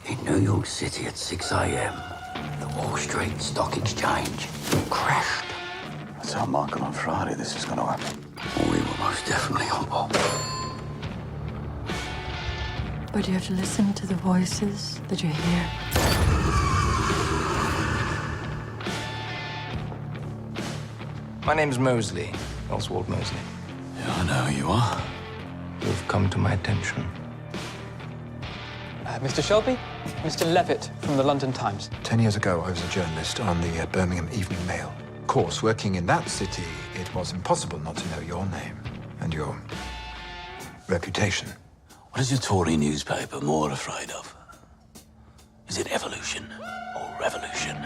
In New York City at 6 a.m., the Wall Street Stock Exchange crashed. I told Michael on Friday this was going to happen. We were most definitely on board. But you have to listen to the voices that you hear. My name's Mosley, Oswald Mosley. Yeah, I know who you are. You've come to my attention. Mr. Shelby, Mr. Levitt from the London Times. 10 years ago, I was a journalist on the Birmingham Evening Mail. Of course, working in that city, it was impossible not to know your name and your reputation. What is your Tory newspaper more afraid of? Is it evolution or revolution?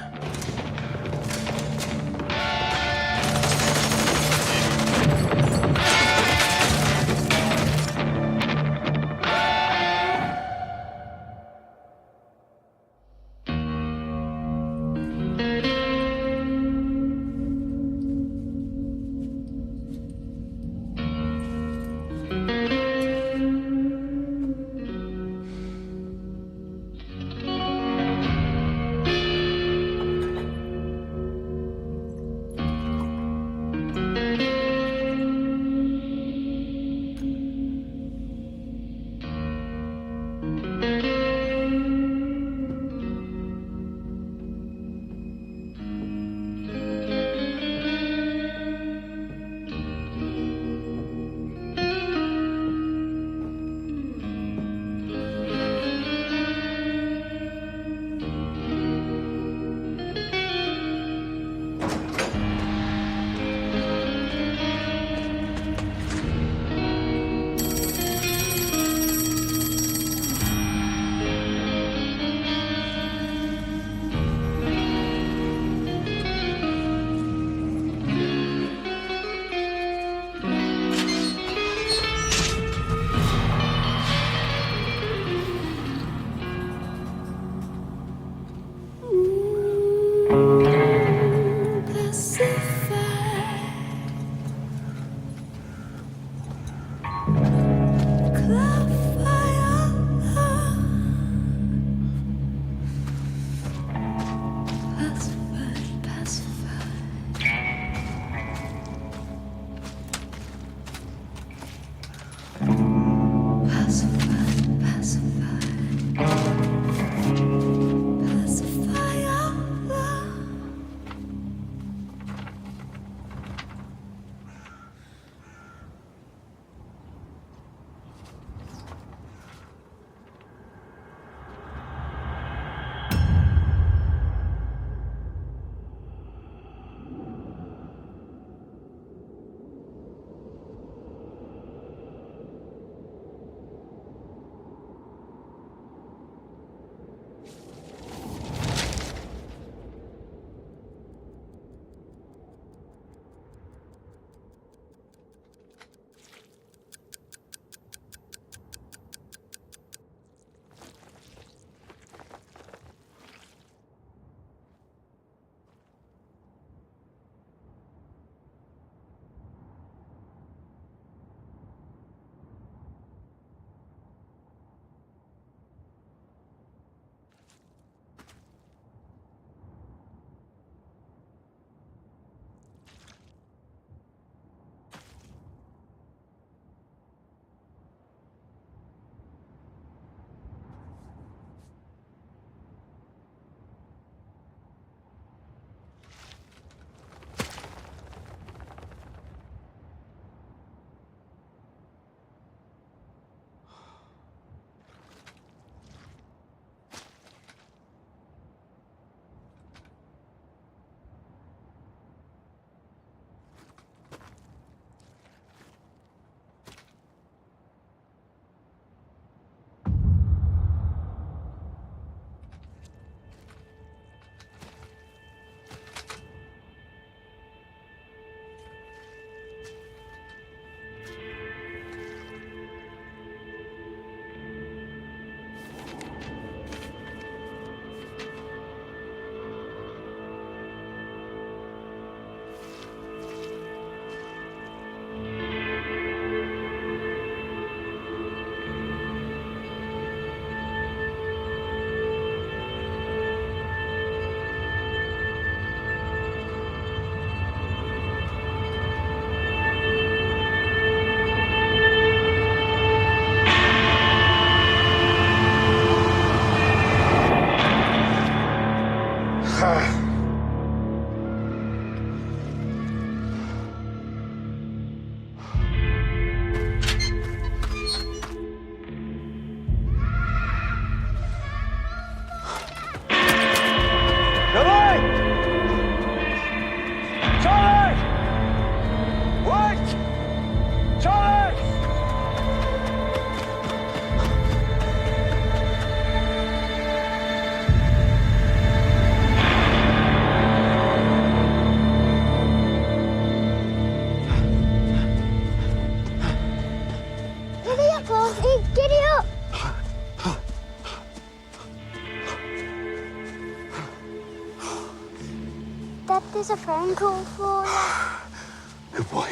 There's a phone call for you. Good boy.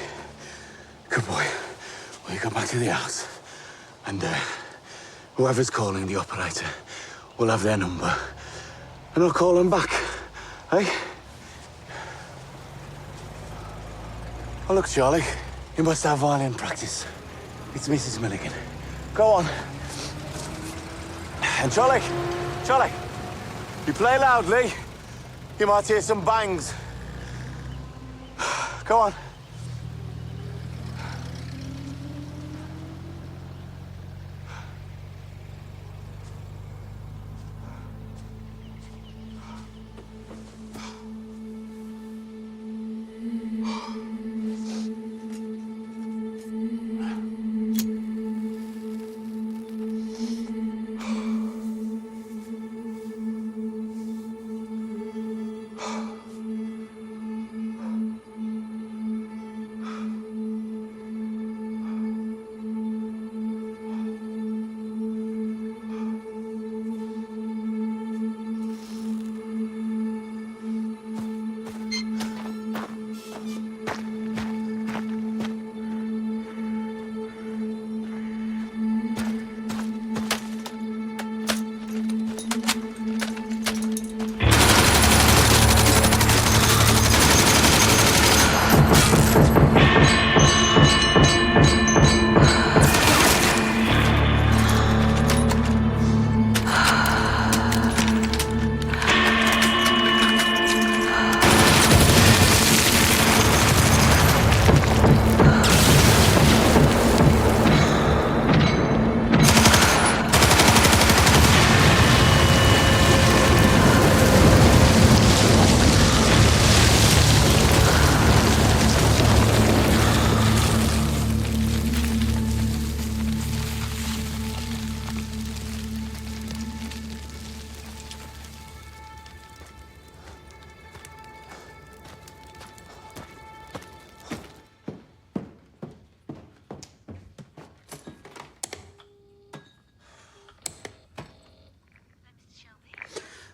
Good boy. Well, you go back to the house, and whoever's calling the operator will have their number, and I'll call them back, eh? Oh, look, Charlie, you must have violin practice. It's Mrs. Milligan. Go on. And Charlie, you play loudly, you might hear some bangs. Go on.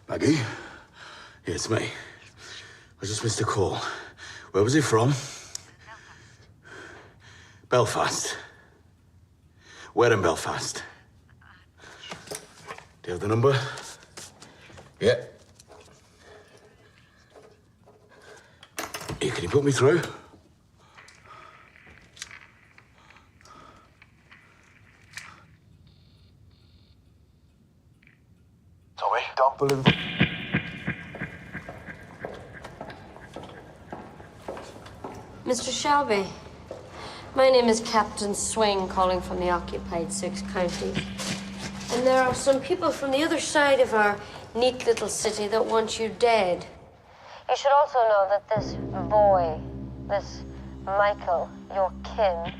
Maggie? Yeah, it's me. I just missed a call. Where was it from? Belfast. Where in Belfast? Do you have the number? Yeah. Here, can you put me through? Tommy, don't balloon. Mr. Shelby, my name is Captain Swing, calling from the occupied 6 counties. And there are some people from the other side of our neat little city that want you dead. You should also know that this boy, this Michael, your kin,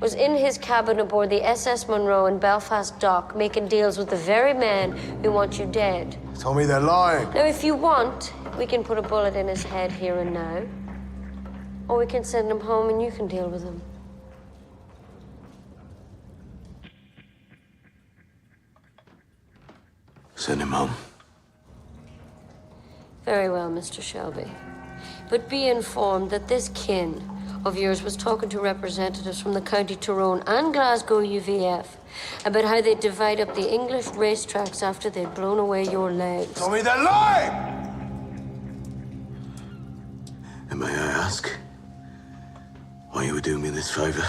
was in his cabin aboard the SS Monroe in Belfast Dock, making deals with the very men who want you dead. Tommy, they're lying. Now, if you want, we can put a bullet in his head here and now. Or we can send him home and you can deal with him. Send him home. Very well, Mr. Shelby. But be informed that this kin of yours was talking to representatives from the County Tyrone and Glasgow UVF about how they'd divide up the English racetracks after they'd blown away your legs. Tommy, they're lying! And may I ask why you were doing me this favor?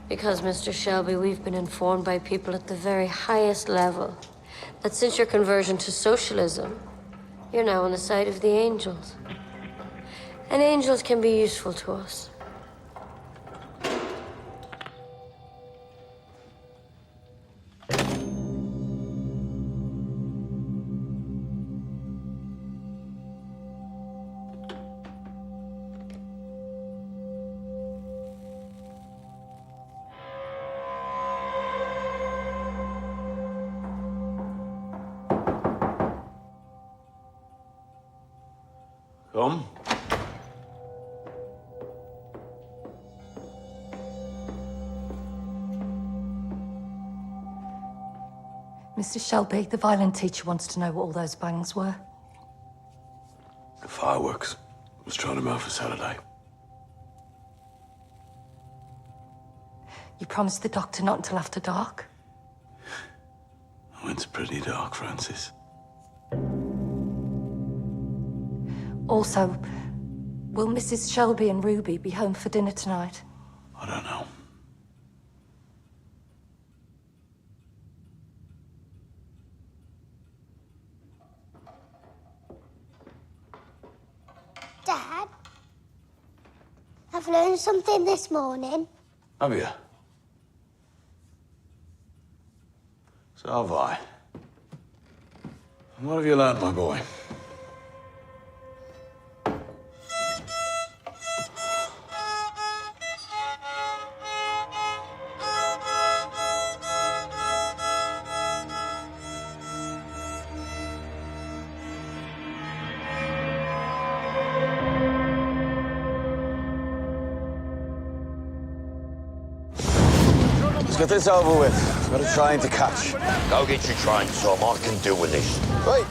Because, Mr. Shelby, we've been informed by people at the very highest level that since your conversion to socialism, you're now on the side of the angels. And angels can be useful to us. Come. Mr. Shelby, the violin teacher wants to know what all those bangs were. Fireworks. Was trying them out for Saturday. You promised the doctor not until after dark? Oh, it's pretty dark, Francis. Also, will Mrs. Shelby and Ruby be home for dinner tonight? I don't know. Dad, I've learned something this morning. Have you? So have I. And what have you learnt, my boy? Let's get this over with. Got a train to catch. Go get your train, Tom. I can deal with this. Right.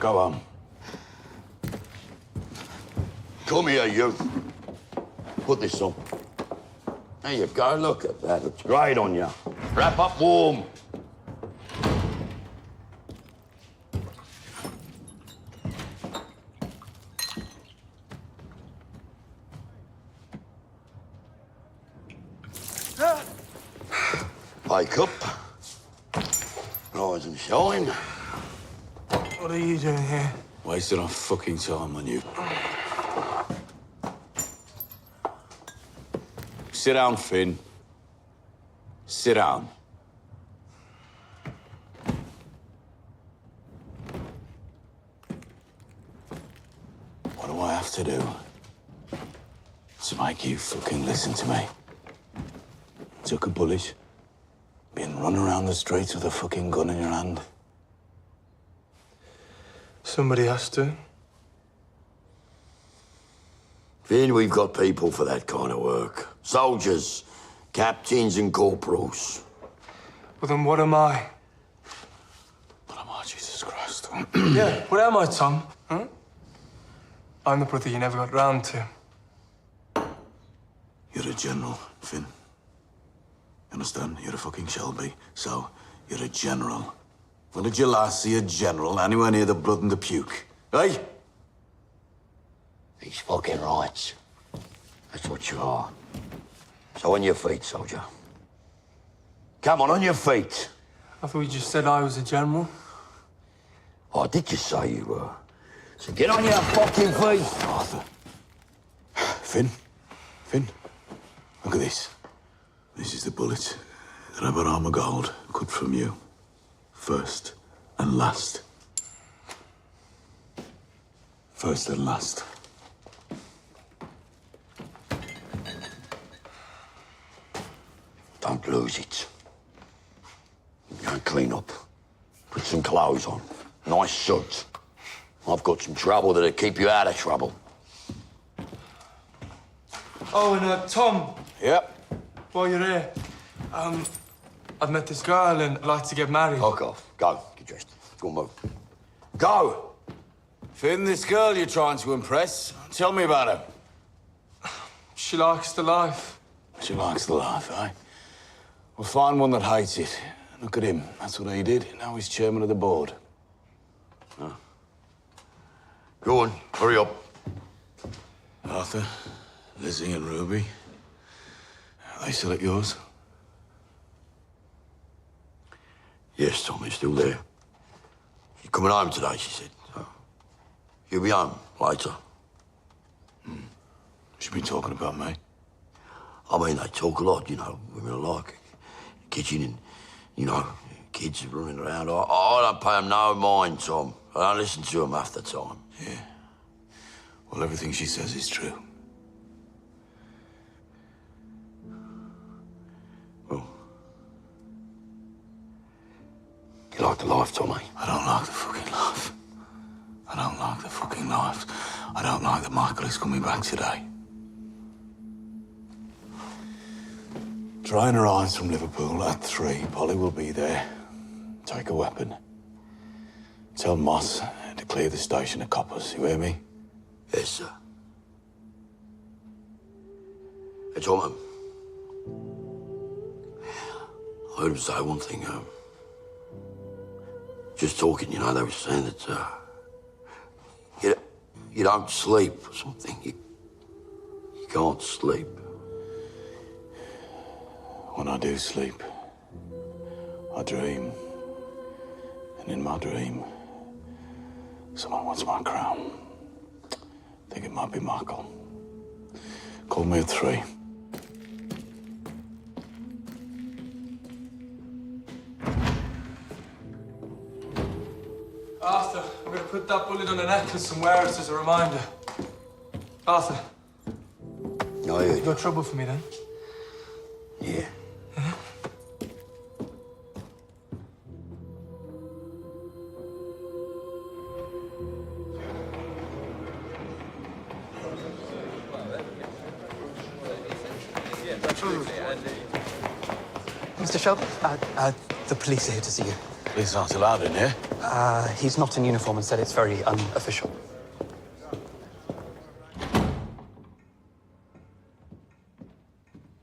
Go on. Come here, you. Put this on. There you go. Look at that. Looks great on you. Wrap up warm. Wake up. Rise and shine. What are you doing here? Wasting our fucking time on you. Sit down, Finn. Sit down. What do I have to do to make you fucking listen to me? Took a bullet, been running around the streets with a fucking gun in your hand. Somebody has to. Finn, we've got people for that kind of work. Soldiers, captains and corporals. Well, then what am I? What am I, Jesus Christ? Yeah, what am I, Tom? Huh? I'm the brother you never got round to. You're a general, Finn. Understand? You're a fucking Shelby, so you're a general. When did you last see a general anywhere near the blood and the puke? Eh? He's fucking right. That's what you are. So on your feet, soldier. Come on your feet. I thought you just said I was a general. Oh, did you say you were? So get on your fucking feet. Arthur. Finn? Finn? Look at this. This is the bullet that I bought armor gold cut from you. First and last. First and last. Don't lose it. Go and clean up. Put some clothes on. Nice suit. I've got some trouble that'll keep you out of trouble. Oh, and Tom, Yep. while you're here, I've met this girl and I'd like to get married. Fuck off. Go. Get dressed. Go on, move. Go! Finn, this girl you're trying to impress. Tell me about her. She likes the life. She likes the life, eh? We'll find one that hates it. Look at him. That's what he did. Now he's chairman of the board. Go on. Hurry up. Arthur, Lizzie and Ruby. Are they still at yours? Yes, Tommy's still there. She's coming home today, she said. So she'll be home later. She's been talking about me. I mean, they talk a lot, you know, women alike. Kitchen and, you know, kids running around. I don't pay them no mind, Tom. I don't listen to them half the time. Yeah. Well, everything she says is true. Well, I don't like that Michael is coming back today. Train arrives from Liverpool at 3. Polly will be there. Take a weapon. Tell Moss to clear the station of coppers. You hear me? Yes, sir. Hey, Tom, I heard him say one thing. Just talking, you know, they were saying that you don't sleep or something. You can't sleep. When I do sleep, I dream. And in my dream, someone wants my crown. I think it might be Michael. Call me at 3. Arthur, I'm going to put that bullet on a necklace and wear it as a reminder. Arthur. Oh, yeah. You got trouble for me then? Yeah. Mr. Shelby, the police are here to see you. Police aren't allowed in here. He's not in uniform and said it's very unofficial.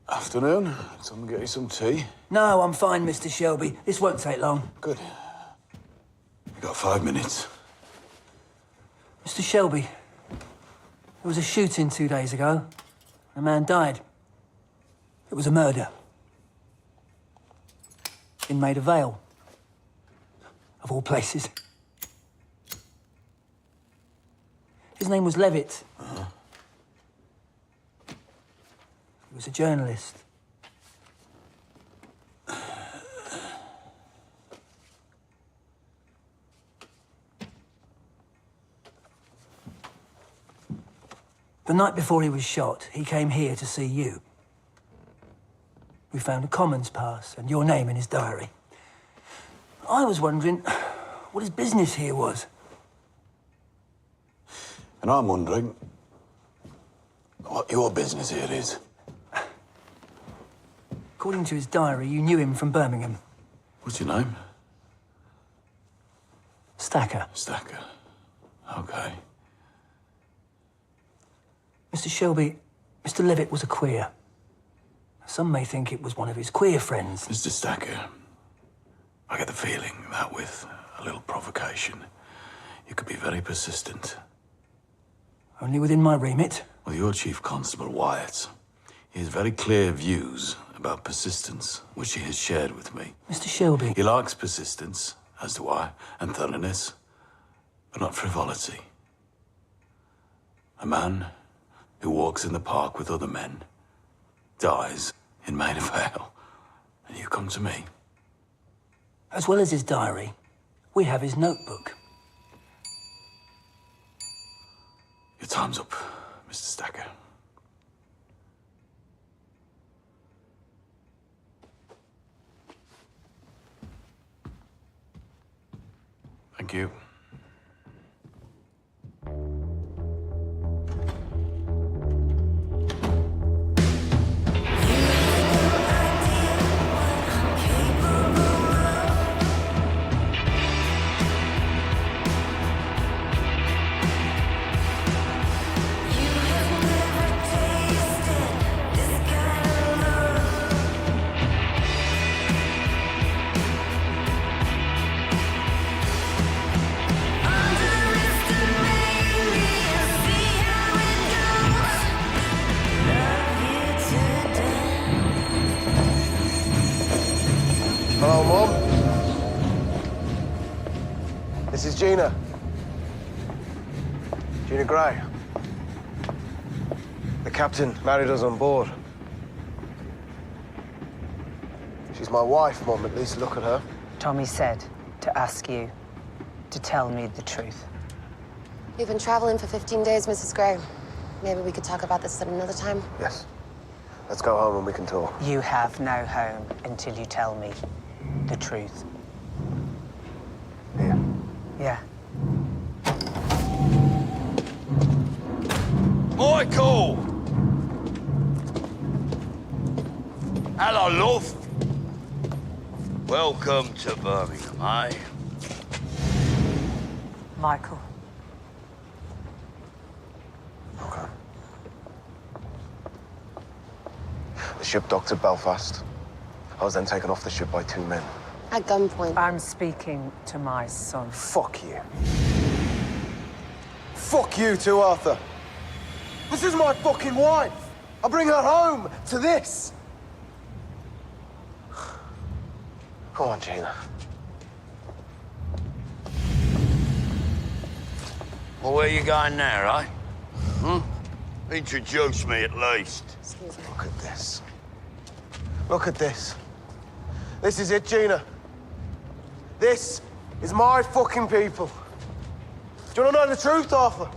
Afternoon. Someone get you some tea? No, I'm fine, Mr. Shelby. This won't take long. Good. You got 5 minutes. Mr. Shelby, there was a shooting 2 days ago. A man died. It was a murder. In Maida Vale. Of all places. His name was Levitt. He was a journalist. The night before he was shot, he came here to see you. We found a commons pass and your name in his diary. I was wondering what his business here was. And I'm wondering what your business here is. According to his diary, you knew him from Birmingham. What's your name? Stacker. Stacker. Okay. Mr. Shelby, Mr. Levitt was a queer. Some may think it was one of his queer friends. Mr. Stacker, I get the feeling that with a little provocation, you could be very persistent. Only within my remit. Well, your Chief Constable, Wyatt, he has very clear views about persistence, which he has shared with me. Mr. Shelby. He likes persistence, as do I, and thoroughness, but not frivolity. A man who walks in the park with other men dies in Maida Vale, and you come to me. As well as his diary, we have his notebook. Your time's up, Mr. Stacker. Thank you. Hello, Mom. This is Gina. Gina Gray. The captain married us on board. She's my wife, Mom. At least look at her. Tommy said to ask you to tell me the truth. You've been traveling for 15 days, Mrs. Gray. Maybe we could talk about this at another time. Yes. Let's go home and we can talk. You have no home until you tell me the truth. Here. Yeah. Michael! Hello, love. Welcome to Birmingham, eh? Michael. Okay. The ship docked at Belfast. I was then taken off the ship by 2 men. At gunpoint. I'm speaking to my son. Fuck you. Fuck you too, Arthur. This is my fucking wife. I bring her home to this. Come on, Gina. Well, where you going now, eh? Introduce me, at least. Excuse me. Look at this. Look at this. This is it, Gina. This is my fucking people. Do you want to know the truth, Arthur?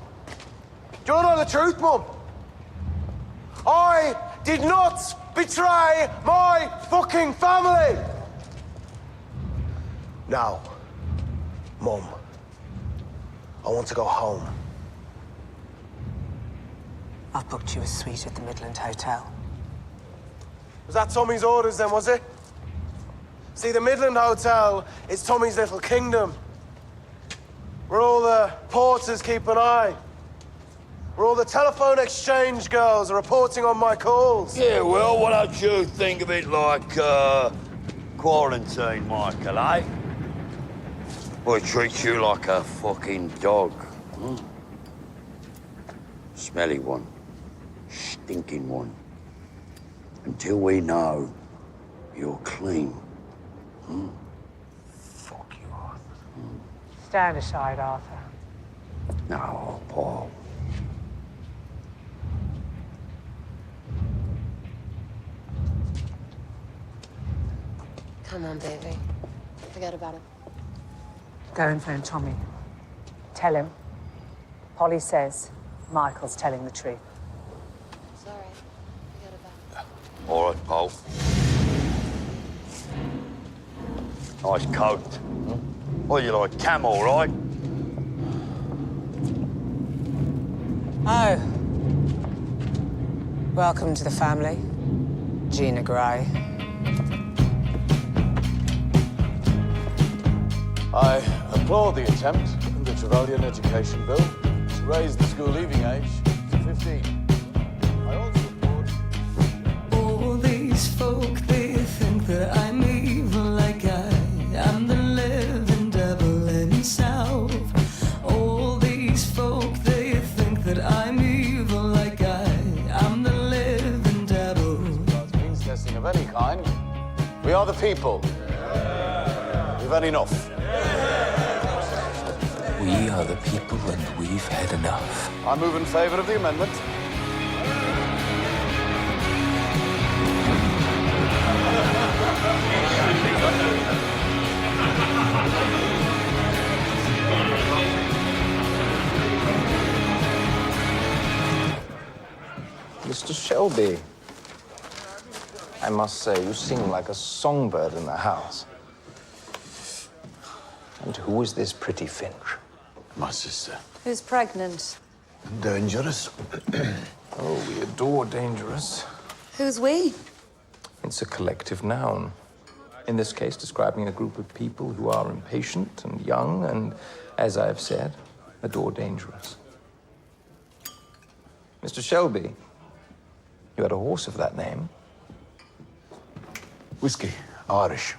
Do you want to know the truth, Mum? I did not betray my fucking family! Now, Mum, I want to go home. I've booked you a suite at the Midland Hotel. Was that Tommy's orders then, was it? See, the Midland Hotel is Tommy's little kingdom. Where all the porters keep an eye. Where all the telephone exchange girls are reporting on my calls. Yeah, well, why don't you think of it like, quarantine, Michael, eh? Boy treats you like a fucking dog. Smelly one. Stinking one. Until we know you're clean. Fuck you, Arthur. Stand aside, Arthur. No, Paul. Come on, baby. Forget about it. Go and phone Tommy. Tell him. Polly says Michael's telling the truth. Sorry. Forget about it. All right, Paul. Nice coat. What, you like camel, right? Oh. Welcome to the family, Gina Gray. I applaud the attempt in the Trevelyan Education Bill to raise the school leaving age to 15. I also applaud... All these folk, they think that I'm evil, like I am the living devil himself. All these folk, they think that I'm evil, like I am the living devil. Without means testing of any kind, we are the people. We've had enough. We are the people and we've had enough. I move in favour of the amendment. Mr. Shelby, I must say, you sing like a songbird in the house. And who is this pretty finch? My sister. Who's pregnant? Dangerous. Oh, we adore dangerous. Who's we? It's a collective noun. In this case, describing a group of people who are impatient and young and, as I have said, adore dangerous. Mr. Shelby, you had a horse of that name. Whiskey. Irish.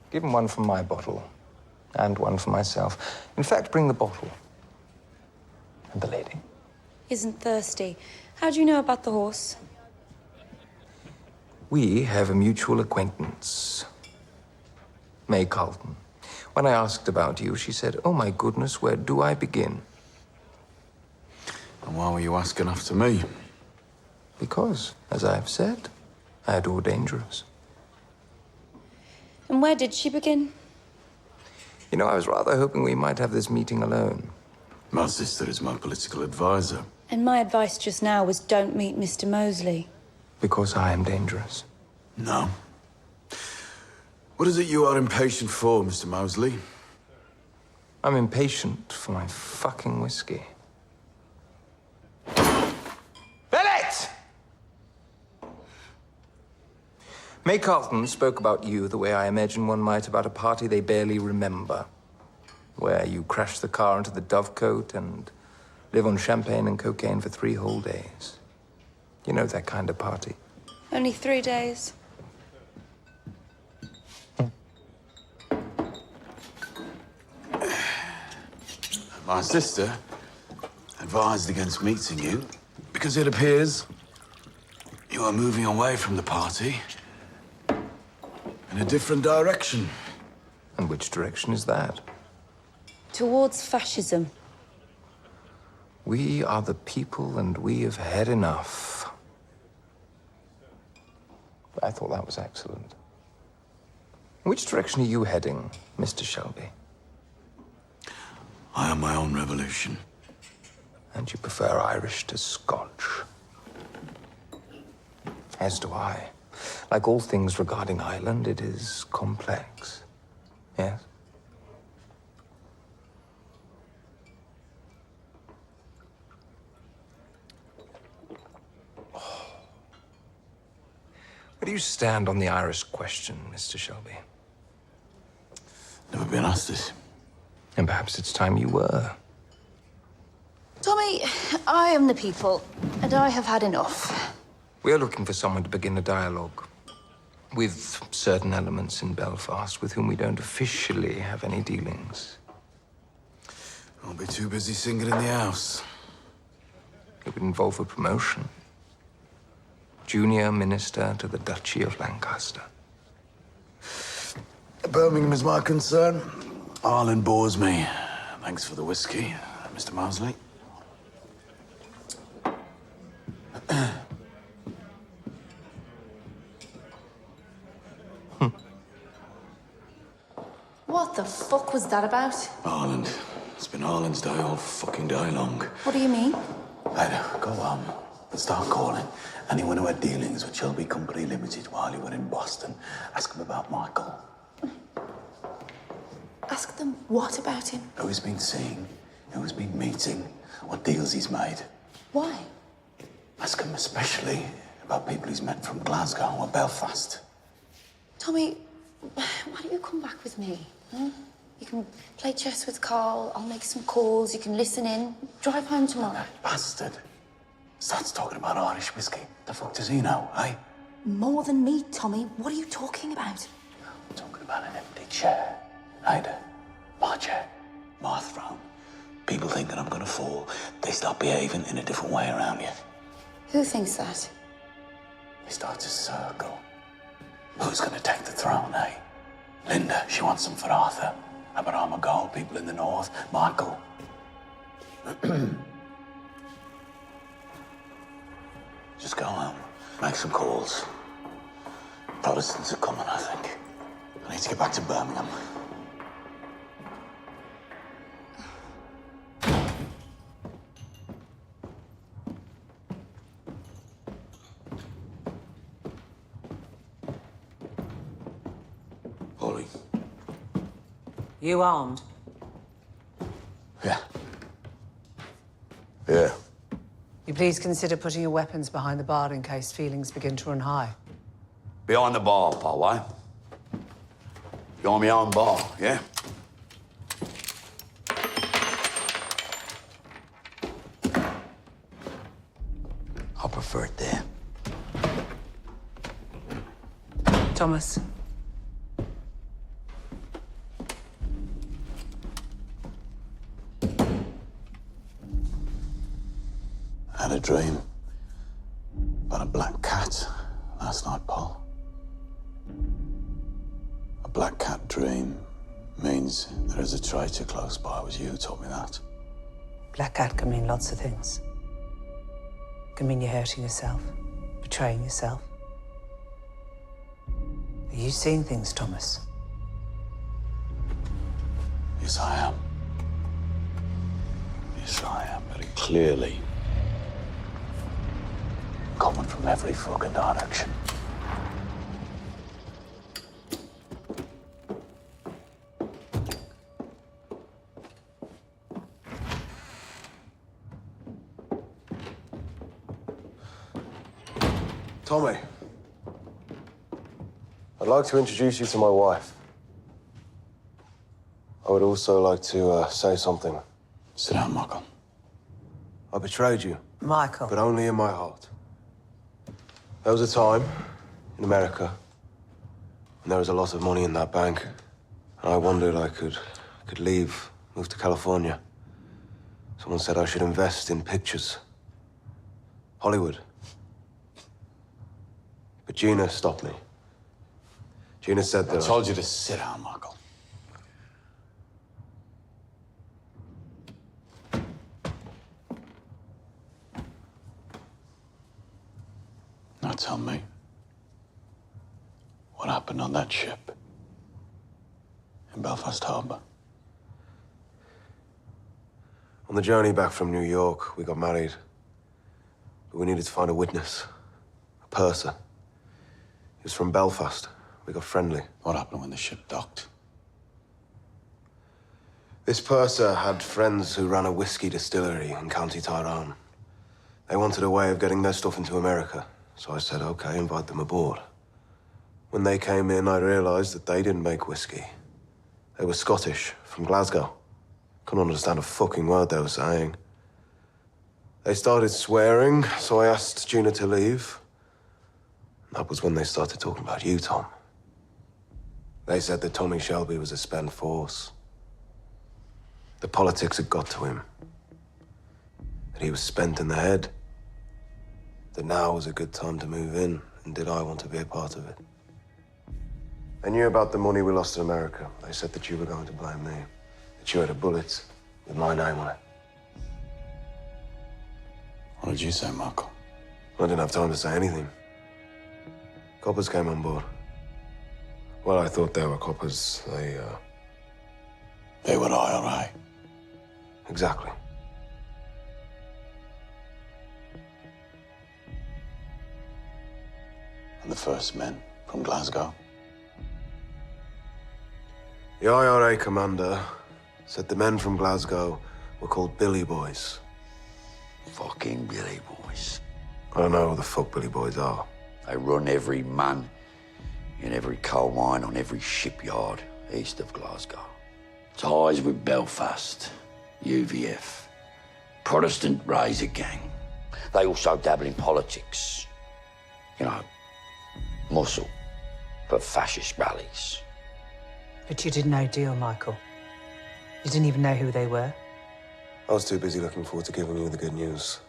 Give him one from my bottle. And one for myself. In fact, bring the bottle. And the lady. Isn't thirsty. How do you know about the horse? We have a mutual acquaintance. May Carlton. When I asked about you, she said, "Oh, my goodness, where do I begin?" And why were you asking after me? Because, as I've said, I adore dangerous. And where did she begin? You know, I was rather hoping we might have this meeting alone. My sister is my political advisor. And my advice just now was don't meet Mr. Mosley. Because I am dangerous. No. What is it you are impatient for, Mr. Mosley? I'm impatient for my fucking whiskey. May Carlton spoke about you the way I imagine one might about a party they barely remember, where you crash the car into the Dovecote and live on champagne and cocaine for 3 whole days. You know that kind of party. Only 3 days. My sister advised against meeting you because it appears you are moving away from the party in a different direction. And which direction is that? Towards fascism. We are the people and we have had enough. I thought that was excellent. Which direction are you heading, Mr. Shelby? I am my own revolution. And you prefer Irish to Scotch? As do I. Like all things regarding Ireland, it is complex. Yes? Where do you stand on the Irish question, Mr. Shelby? Never been asked this. And perhaps it's time you were. Tommy, I am the people, and I have had enough. We are looking for someone to begin a dialogue with certain elements in Belfast with whom we don't officially have any dealings. I'll be too busy singing in the house. It would involve a promotion. Junior minister to the Duchy of Lancaster. Birmingham is my concern. Ireland bores me. Thanks for the whiskey, Mr. Mosley. What the fuck was that about? Ireland. It's been Ireland's day all fucking day long. What do you mean? I'd go home and start calling anyone who had dealings with Shelby Company Limited while you were in Boston. Ask them about Michael. Ask them what about him? Who he's been seeing, who he's been meeting, what deals he's made. Why? Ask him especially about people he's met from Glasgow or Belfast. Tommy, why don't you come back with me? Huh? You can play chess with Carl, I'll make some calls, you can listen in. Drive home tomorrow. That bastard starts talking about Irish whiskey. The fuck does he know, eh? More than me, Tommy. What are you talking about? I'm talking about an empty chair. Ida, my chair, my throne. People thinking I'm gonna fall. They start behaving in a different way around you. Who thinks that? They start to circle. Who's gonna take the throne, eh? Linda, she wants some for Arthur. How about Armagol, people in the north? Michael. Just go home, make some calls. Protestants are coming, I think. I need to get back to Birmingham. Polly. You armed? Yeah. Yeah. You please consider putting your weapons behind the bar in case feelings begin to run high. Behind the bar, pal, eh? Behind my own bar, yeah? I prefer it there. Thomas. I had a dream about a black cat last night, Paul. A black cat dream means there is a traitor close by. It was you who told me that. Black cat can mean lots of things. It can mean you're hurting yourself, betraying yourself. Are you seeing things, Thomas? Yes, I am. Yes, I am, very clearly. Coming from every fucking direction. Tommy. I'd like to introduce you to my wife. I would also like to say something. Sit down, Michael. I betrayed you. Michael. But only in my heart. There was a time in America, and there was a lot of money in that bank. And I wondered I could leave, move to California. Someone said I should invest in pictures. Hollywood. But Gina stopped me. Gina said that I told you to sit down, Michael. Now tell me, what happened on that ship in Belfast Harbour? On the journey back from New York, we got married. But we needed to find a witness, a purser. He was from Belfast. We got friendly. What happened when the ship docked? This purser had friends who ran a whiskey distillery in County Tyrone. They wanted a way of getting their stuff into America. So I said, okay, invite them aboard. When they came in, I realized that they didn't make whiskey. They were Scottish, from Glasgow. Couldn't understand a fucking word they were saying. They started swearing, so I asked Gina to leave. That was when they started talking about you, Tom. They said that Tommy Shelby was a spent force. The politics had got to him. That he was spent in the head. That now was a good time to move in, and did I want to be a part of it? They knew about the money we lost in America. They said that you were going to blame me. That you had a bullet with my name on it. What did you say, Michael? I didn't have time to say anything. Coppers came on board. Well, I thought they were coppers. They were IRA. Exactly. And the first men from Glasgow? The IRA commander said the men from Glasgow were called Billy Boys. Fucking Billy Boys. I don't know who the fuck Billy Boys are. They run every man in every coal mine on every shipyard east of Glasgow. Ties with Belfast, UVF, Protestant Razor Gang. They also dabble in politics. You know, muscle for fascist rallies. But you did no deal, Michael. You didn't even know who they were. I was too busy looking forward to giving you the good news.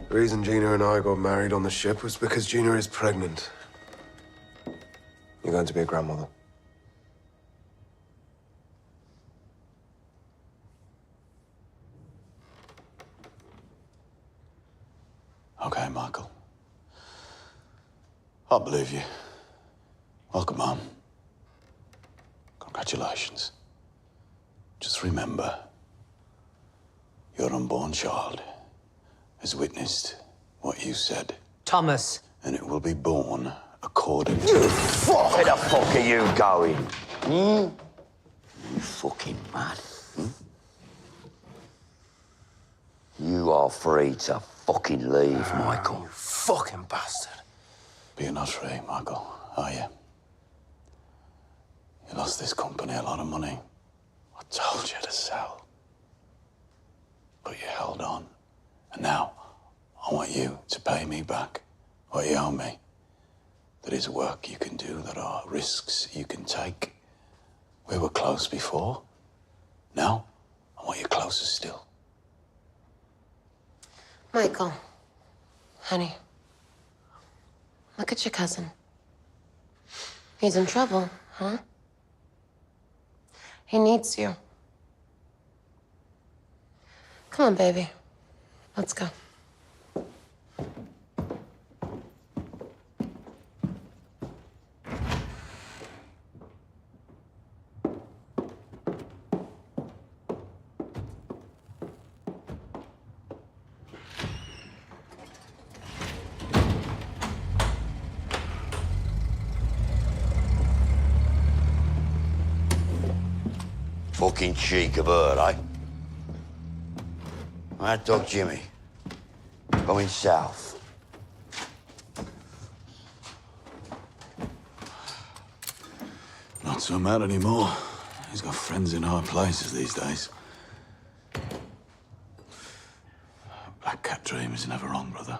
The reason Gina and I got married on the ship was because Gina is pregnant. You're going to be a grandmother. Okay, Michael. I believe you. Welcome home. Congratulations. Just remember, your unborn child has witnessed what you said. Thomas. And it will be born according to... You fuck! Where the fuck are you going? You fucking mad? You are free to fucking leave, Michael. You fucking bastard. But you're not free, Michael, are you? You lost this company a lot of money. I told you to sell. But you held on. And now, I want you to pay me back what you owe me. There is work you can do, there are risks you can take. We were close before. Now, I want you closer still. Michael, honey, look at your cousin. He's in trouble, huh? He needs you. Come on, baby. Let's go. Fucking cheek of her, eh? Mad Dog Jimmy. Going south. Not so mad anymore. He's got friends in high places these days. Black cat dream is never wrong, brother.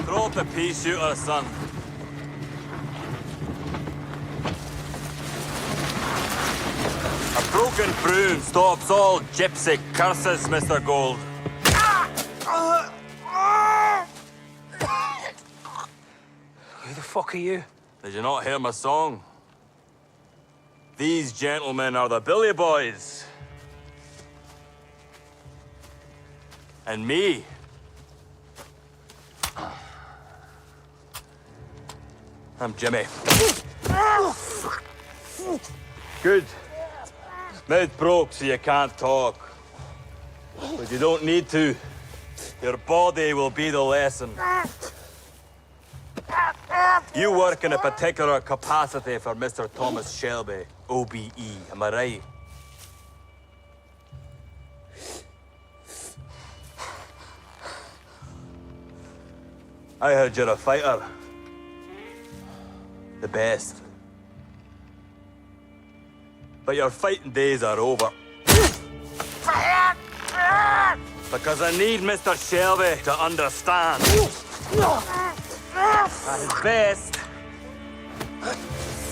Throw up the pea shooter, son. A broken broom stops all gypsy curses, Mr. Gold. Who the fuck are you? Did you not hear my song? These gentlemen are the Billy Boys. And me. I'm Jimmy. Good. Mouth broke so you can't talk. But you don't need to. Your body will be the lesson. You work in a particular capacity for Mr. Thomas Shelby, OBE, am I right? I heard you're a fighter. The best. But your fighting days are over. Because I need Mr. Shelby to understand that his best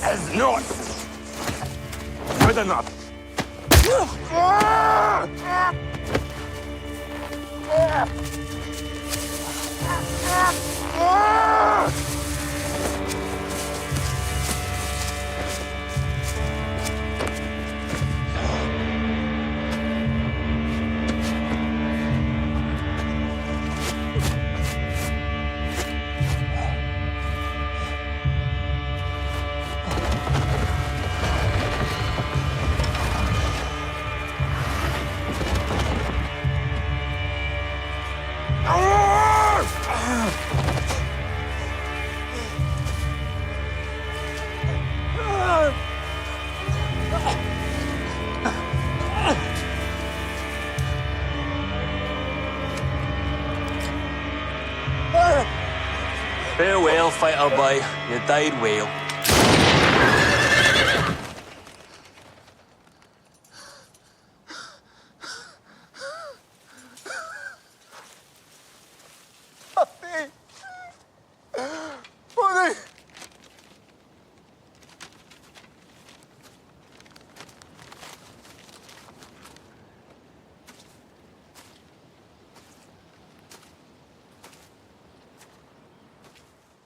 is not good enough. Farewell, fighter boy. You died well. Buddy!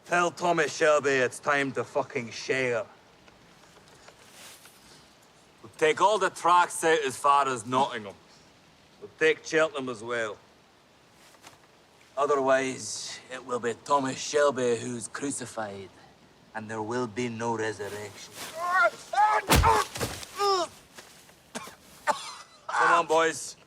Tell Tommy Shelby it's time to fucking share. We'll take all the tracks out as far as Nottingham. We'll take Cheltenham as well. Otherwise, it will be Tommy Shelby who's crucified, and there will be no resurrection. Come on, boys.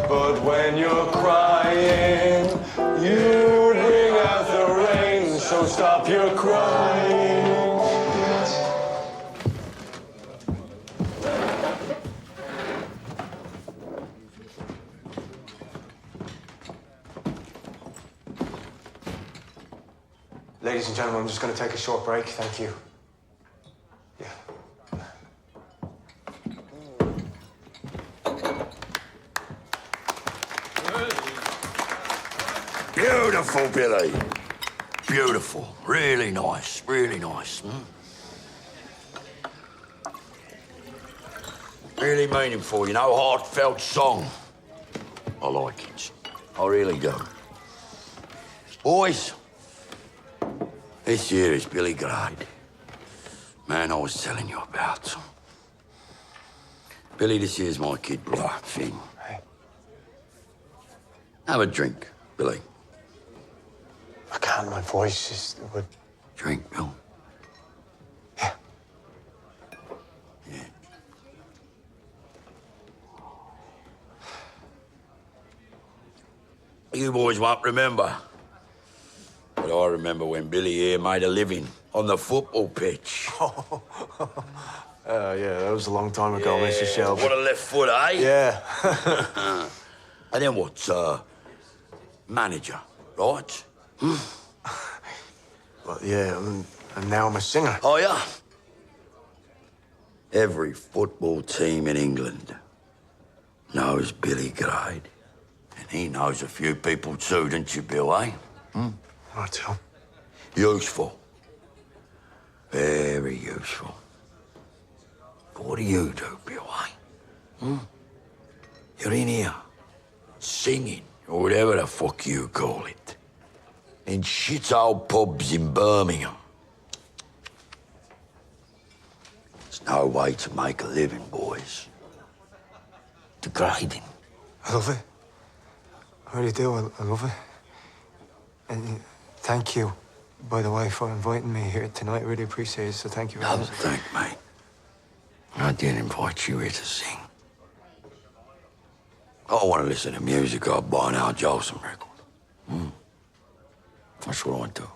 But when you're crying, you Stop your crying. Ladies and gentlemen, I'm just going to take a short break. Thank you. Beautiful, Billy. Beautiful. Really nice. Really nice. Really meaningful, you know, heartfelt song. I like it. I really do. Boys, this here is Billy Grade. Man I was telling you about. Billy, this here's my kid brother, Finn. Hey. Have a drink, Billy. I can't, my voice is... would... Drink, Bill. Yeah. Yeah. You boys won't remember. But I remember when Billy here made a living on the football pitch. Yeah, that was a long time ago, Mr. Shelby. What a left foot, eh? Yeah. And then what? Manager, right? Well, yeah, and now I'm a singer. Oh, yeah? Every football team in England knows Billy Grade. And he knows a few people too, don't you, Bill, eh? I do. Useful. Very useful. But what do you do, Bill, eh? You're in here, singing, or whatever the fuck you call it, in shit-hole pubs in Birmingham. There's no way to make a living, boys. Degrading. I love it. I really do. I love it. And thank you, by the way, for inviting me here tonight. I really appreciate it, so thank you very much. Don't thank me. I didn't invite you here to sing. I want to listen to music. I'll buy an Al Jolson record. That's what I do.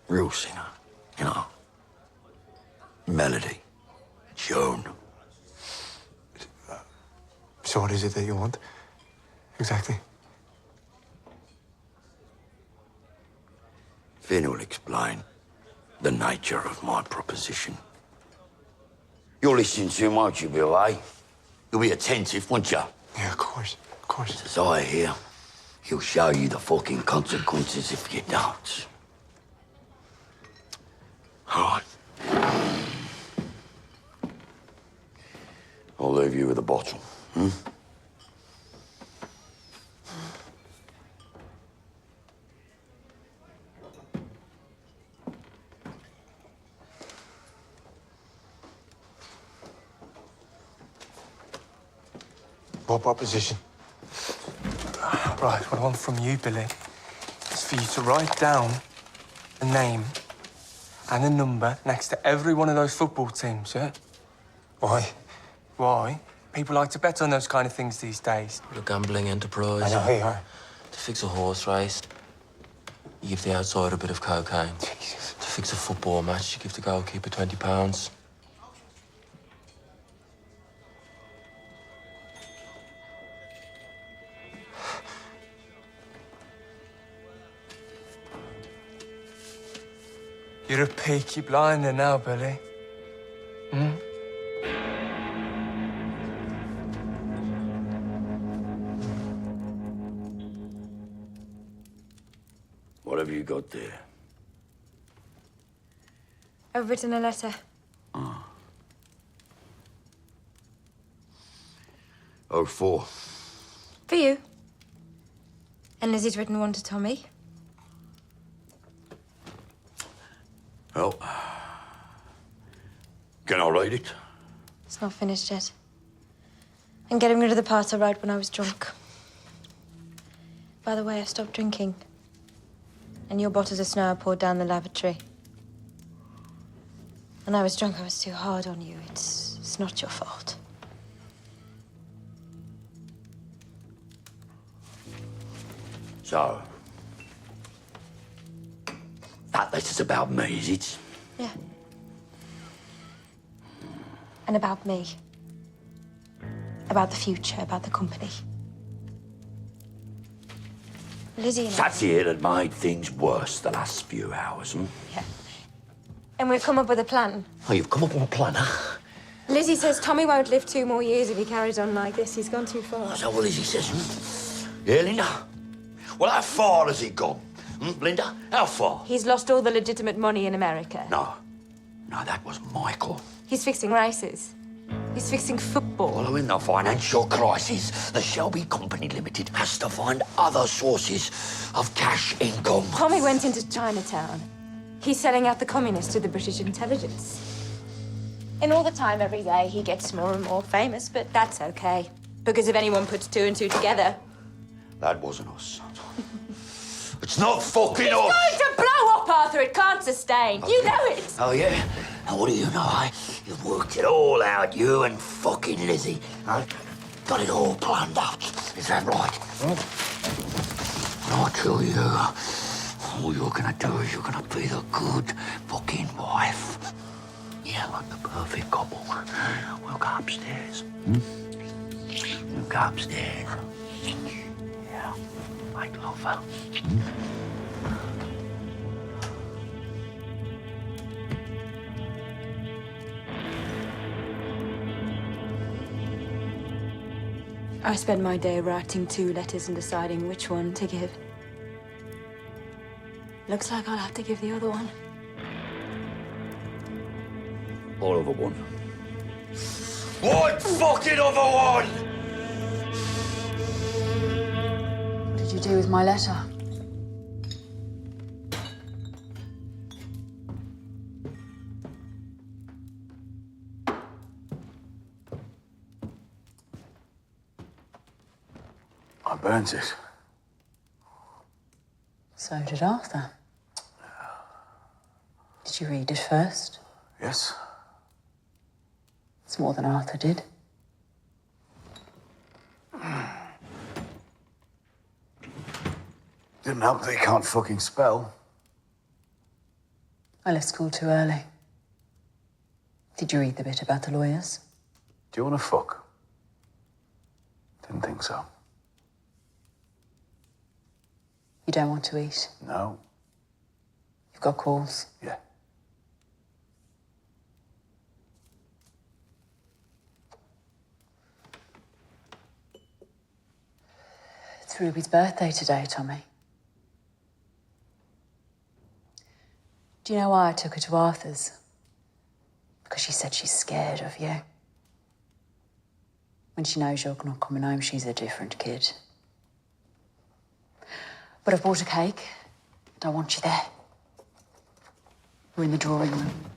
Real singer, you know. Melody, tune. So what is it that you want? Exactly. Finn will explain the nature of my proposition. You'll listen to him, won't you, Bill, eh? You'll be attentive, won't you? Yeah, of course. Of course. As I hear, he'll show you the fucking consequences if you don't. All right. I'll leave you with a bottle, What proposition? Right, what I want from you, Billy, is for you to write down a name and a number next to every one of those football teams, yeah? Why? Why? People like to bet on those kind of things these days. A gambling enterprise. I know you are. To fix a horse race, you give the outsider a bit of cocaine. Jesus. To fix a football match, you give the goalkeeper £20. You're a Peaky Blinder now, Billy. What have you got there? I've written a letter. Oh, 04. For you. And Lizzie's written one to Tommy. Well, can I read it? It's not finished yet. I'm getting rid of the parts I wrote when I was drunk. By the way, I stopped drinking. And your bottles of snow I poured down the lavatory. When I was drunk, I was too hard on you. It's not your fault. So, That letter's about me, is it? Yeah. And about me. About the future, about the company. Lizzie and I... That's it that made things worse the last few hours, hmm? Yeah. And we've come up with a plan. Oh, you've come up with a plan, huh? Lizzie says Tommy won't live 2 more years if he carries on like this. He's gone too far. That's what Lizzie says, hmm? Yeah, Linda? Well, how far has he gone? Hmm, Linda? How far? He's lost all the legitimate money in America. No, that was Michael. He's fixing races. He's fixing football. Following the financial crisis, the Shelby Company Limited has to find other sources of cash income. Tommy went into Chinatown. He's selling out the communists to the British intelligence. And all the time, every day, he gets more and more famous, but that's okay. Because if anyone puts 2 and 2 together... That wasn't us. It's not fucking us! It's going to blow up, Arthur. It can't sustain. You know it. Oh, yeah? And what do you know, eh? You've worked it all out, you and fucking Lizzie. Eh? Got it all planned out. Is that right? And I tell you, all you're gonna do is you're gonna be the good fucking wife. Yeah, like the perfect couple. We'll go upstairs. We'll go upstairs. Yeah, make love her. I spend my day writing 2 letters and deciding which one to give. Looks like I'll have to give the other one. All over one. One fucking other one! What did you do with my letter? I burnt it. So did Arthur. Did you read it first? Yes. It's more than Arthur did. Didn't help that he can't fucking spell. I left school too early. Did you read the bit about the lawyers? Do you want to fuck? Didn't think so. You don't want to eat? No. You've got calls? Yeah. It's Ruby's birthday today, Tommy. Do you know why I took her to Arthur's? Because she said she's scared of you. When she knows you're not coming home, she's a different kid. But I've bought a cake. I want you there. We're in the drawing room.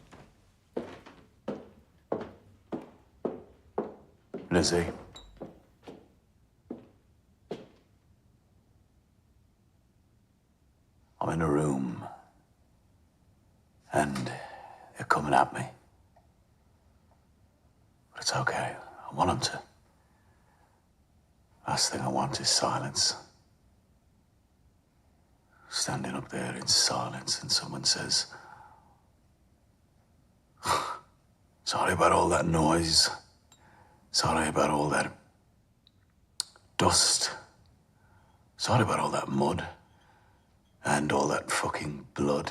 Lizzie. I'm in a room, and they're coming at me. But it's okay. I want them to. Last thing I want is silence. Standing up there in silence, and someone says, sorry about all that noise. Sorry about all that dust. Sorry about all that mud. And all that fucking blood.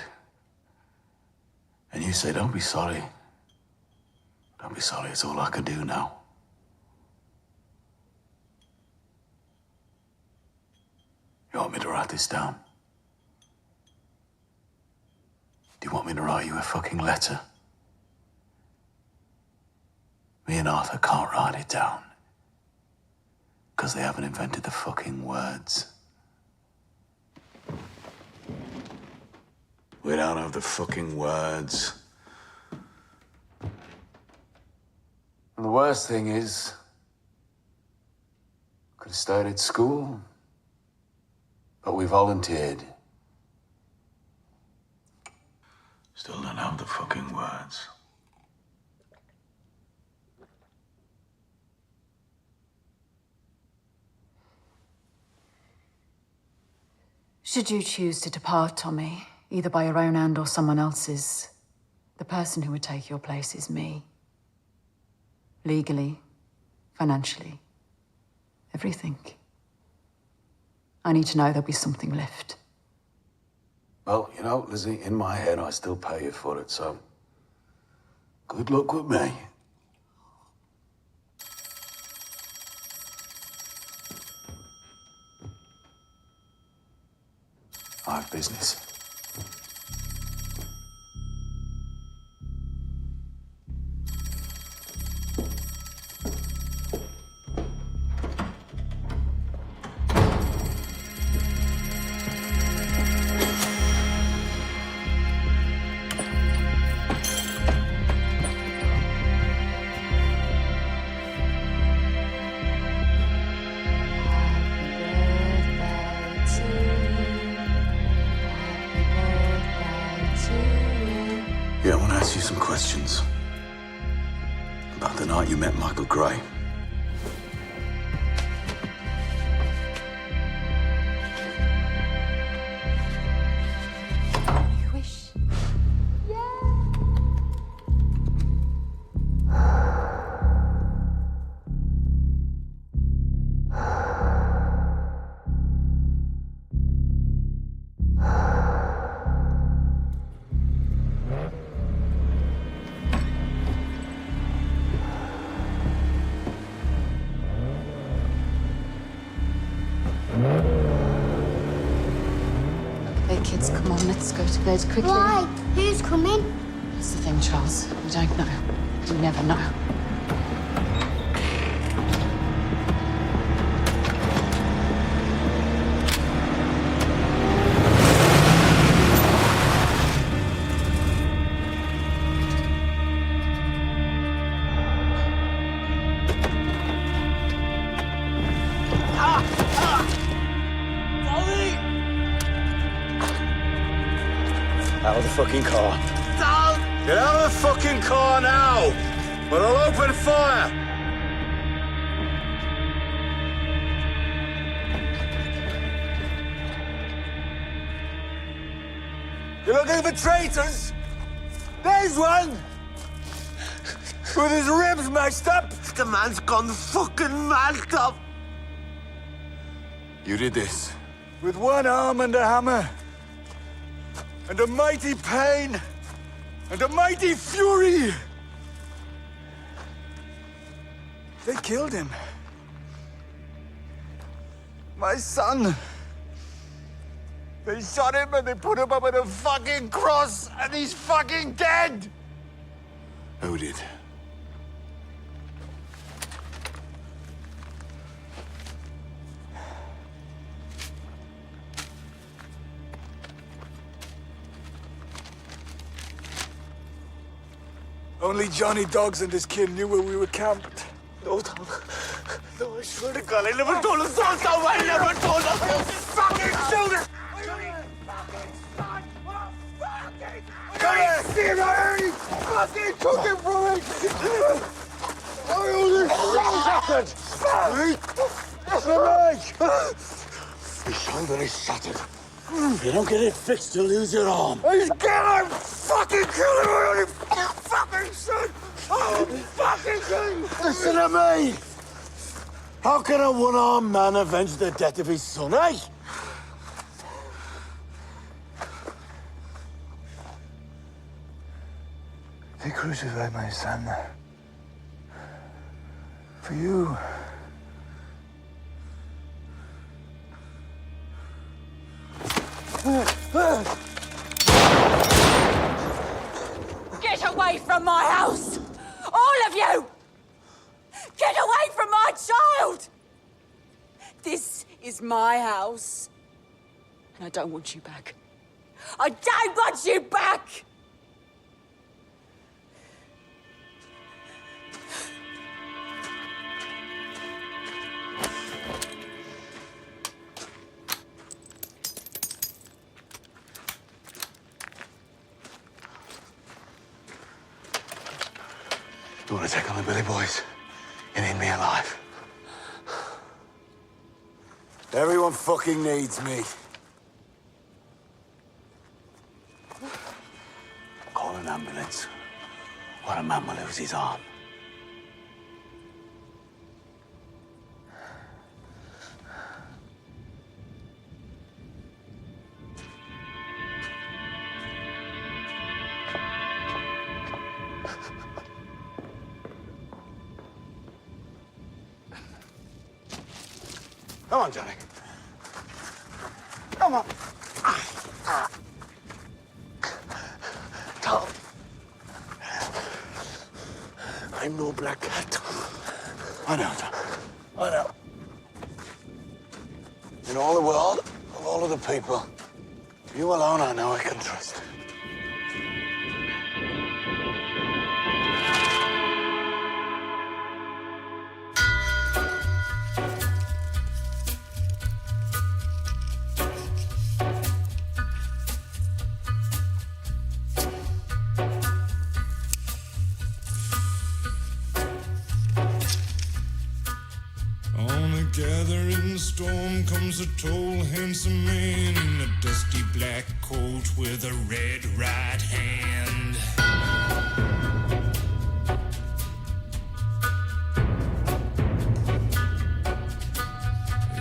And you say, don't be sorry. Don't be sorry, it's all I can do now. You want me to write this down? Do you want me to write you a fucking letter? Me and Arthur can't write it down. Because they haven't invented the fucking words. We don't have the fucking words. And the worst thing is, could have stayed at school, but we volunteered. Still don't have the fucking words. Should you choose to depart, Tommy, either by your own hand or someone else's, the person who would take your place is me. Legally, financially, everything. I need to know there'll be something left. Well, you know, Lizzie, in my head, I still pay you for it, so good luck with me. I have business. Yeah, I want to ask you some questions. About the night you met Michael Gray. You wish? Okay, kids, come on, let's go to bed quickly. Why? Who's coming? That's the thing, Charles. We don't know. We never know. Out of the fucking car. Don't! Get out of the fucking car now! Or I'll open fire! You're looking for traitors? There's one! With his ribs mashed up! The man's gone fucking mashed up! You did this. With one arm and a hammer. And a mighty pain. And a mighty fury. They killed him. My son. They shot him and they put him up on a fucking cross and he's fucking dead! Who did? Only Johnny Dogs and his kid knew where we were camped. No, Tom. No, I swear to God, I never told us all, Tom. I never told us all. Fucking children! Come here! See it already! Fucking took it from me! I only shattered! Listen to me! His shoulder is shattered. If you don't get it fixed, you'll lose your arm. He's gonna fucking kill him! I only fucking son! Oh, fucking thing! Listen to me! How can a one-armed man avenge the death of his son, eh? They crucified my son. For you. Get away from my house! All of you! Get away from my child! This is my house. And I don't want you back. I don't want you back! You want to take on the Billy Boys? You need me alive. Everyone fucking needs me. Or a man will lose his arm. Come on, Johnny. Come on. Tom. I'm no black cat. I know, Tom. I know. In all the world, of all of the people, you alone I know I can trust. Gathering storm comes a tall, handsome man in a dusty black coat with a red right hand.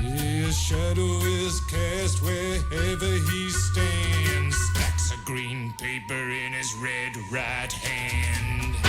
His shadow is cast wherever he stands. Stacks of green paper in his red right hand.